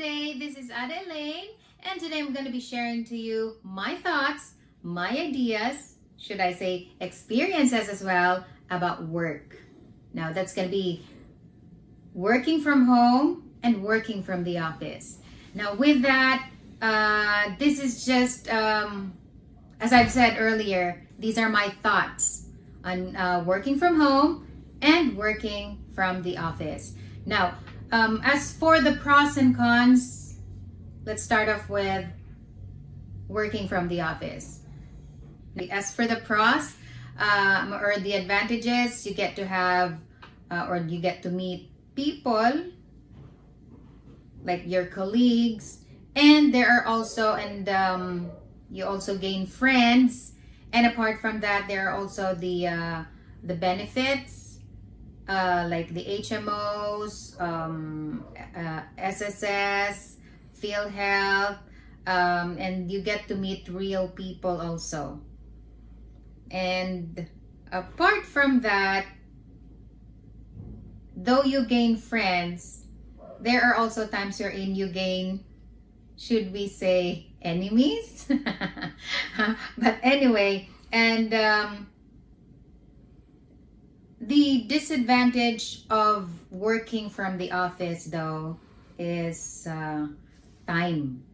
day. This is Elaine, and today I'm going to be sharing to you my thoughts, my ideas, should I say experiences as well, about work. Now that's going to be working from home and working from the office. Now with that, this is just, as I've said earlier, these are my thoughts on working from home and working from the office. Now, as for the pros and cons, let's start off with working from the office. As for the pros, or the advantages, you get to have or you get to meet people like your colleagues, and there are also you also gain friends, and apart from that, there are also the benefits. Like the HMOs, SSS, Field Health, and you get to meet real people also. And apart from that, though you gain friends, there are also times wherein you gain, should we say, enemies? But anyway, and the disadvantage of working from the office though is time,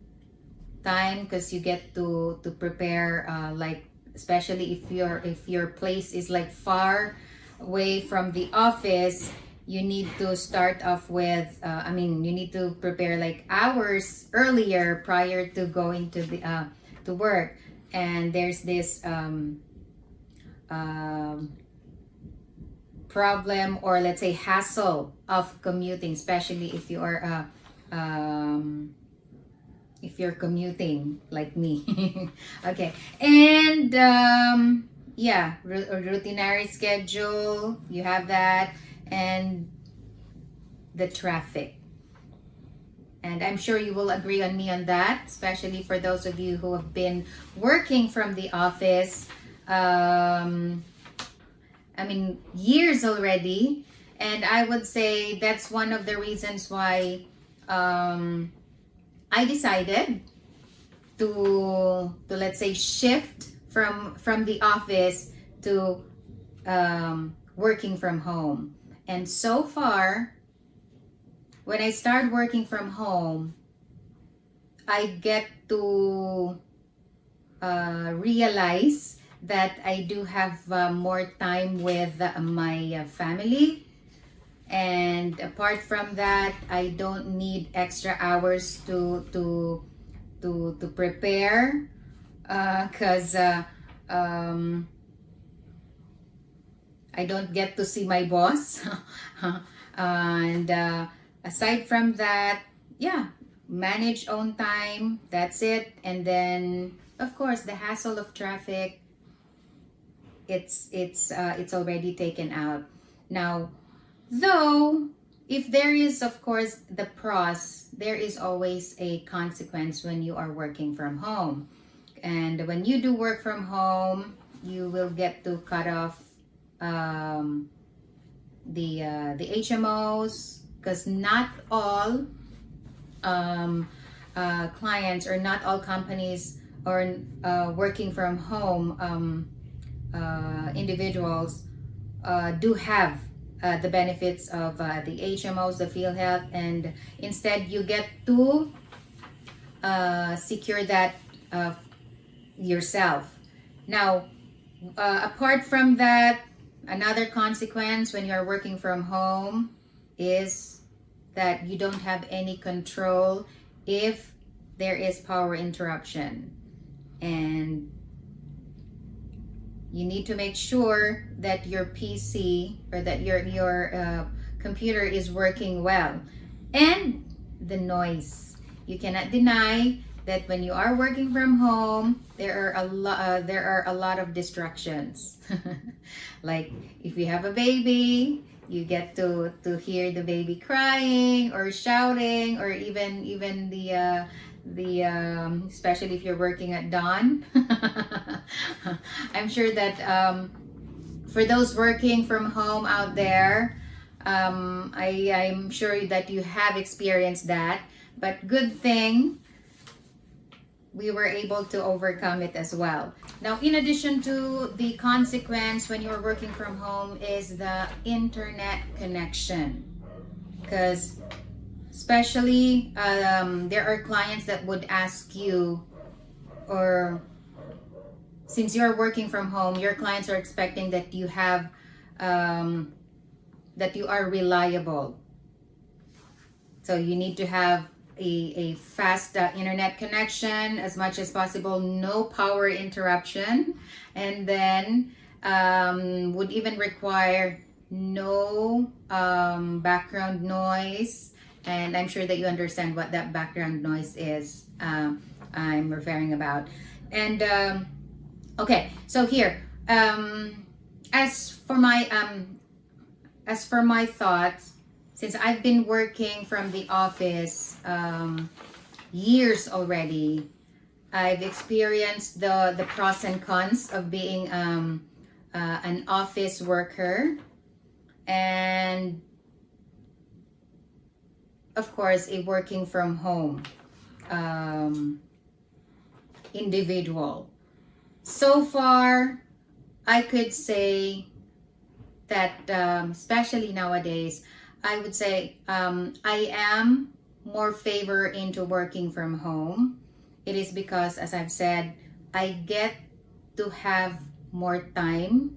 because you get to prepare, like especially if your place is like far away from the office, you need to start off with you need to prepare like hours earlier prior to going to the to work. And there's this problem, or let's say hassle, of commuting, especially if you are if you're commuting like me. Okay. And yeah, routinary schedule, you have that, and the traffic. And I'm sure you will agree on me on that, especially for those of you who have been working from the office years already. And I would say that's one of the reasons why I decided to let's say shift from the office to working from home. And so far, when I start working from home, I get to realize that I do have more time with my family. And apart from that, I don't need extra hours to prepare, because I don't get to see my boss. And aside from that, yeah, manage own time, that's it. And then of course the hassle of traffic, it's already taken out. Now, though, if there is of course the pros, there is always a consequence when you are working from home. And when you do work from home, you will get to cut off the HMOs, because not all clients, or not all companies, or working from home individuals do have the benefits of the HMOs, the field health, and instead you get to secure that yourself. Now, apart from that, another consequence when you're working from home is that you don't have any control if there is power interruption. And you need to make sure that your PC, or that your computer is working well. And the noise. You cannot deny that when you are working from home, there are a lot of distractions. Like if you have a baby, you get to hear the baby crying or shouting, or even the especially if you're working at dawn. I'm sure that for those working from home out there, I'm sure that you have experienced that. But good thing we were able to overcome it as well. Now, in addition to the consequence when you're working from home is the internet connection. Because especially there are clients that would ask you, or since you're working from home, your clients are expecting that you have that you are reliable. So you need to have a fast internet connection as much as possible, no power interruption, and then would even require no background noise. And I'm sure that you understand what that background noise is I'm referring about. And okay, so here, as for my thoughts, since I've been working from the office years already, I've experienced the pros and cons of being an office worker, and of course a working from home individual. So far, I could say that especially nowadays, I would say I am more favor into working from home. It is because, as I've said, I get to have more time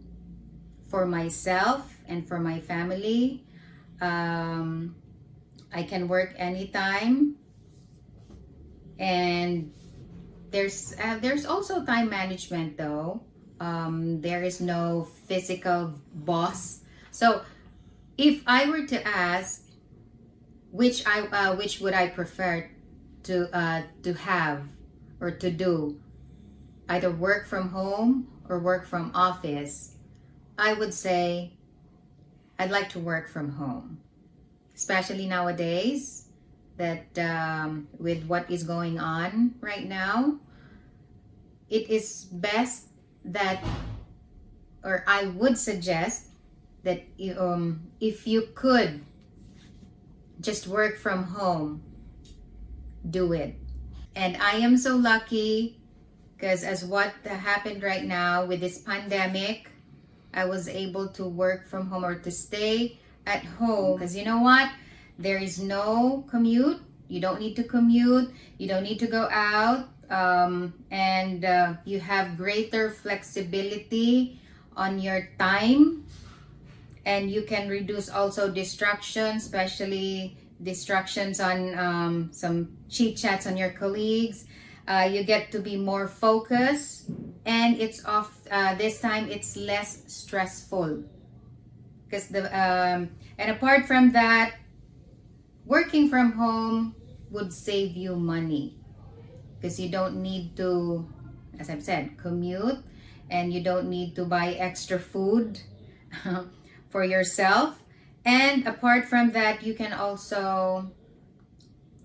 for myself and for my family. I can work anytime, and there's also time management though. There is no physical boss. So if I were to ask which would I prefer to have or to do, either work from home or work from office, I would say I'd like to work from home, especially nowadays that with what is going on right now. It is best that, or I would suggest that if you could just work from home, do it. And I am so lucky because as what happened right now with this pandemic, I was able to work from home or to stay at home. Because you know what? There is no commute. You don't need to commute. You don't need to go out. And you have greater flexibility on your time. And you can reduce also distractions, especially distractions on some chit chats on your colleagues. You get to be more focused, and it's off this time it's less stressful because and apart from that, working from home would save you money because you don't need to, as I've said, commute, and you don't need to buy extra food for yourself. And apart from that, you can also,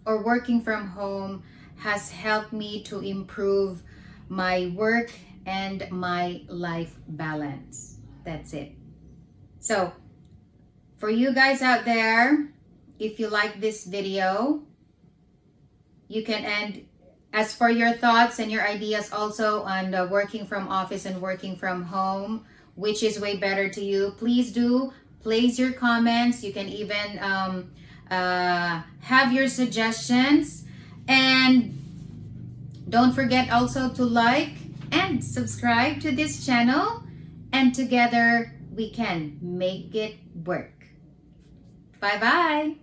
or working from home has helped me to improve my work and my life balance. That's it. So for you guys out there, if you like this video, you can end. As for your thoughts and your ideas also on the working from office and working from home, which is way better to you, please do place your comments. You can even have your suggestions, and don't forget also to like and subscribe to this channel, and together we can make it work. Bye bye.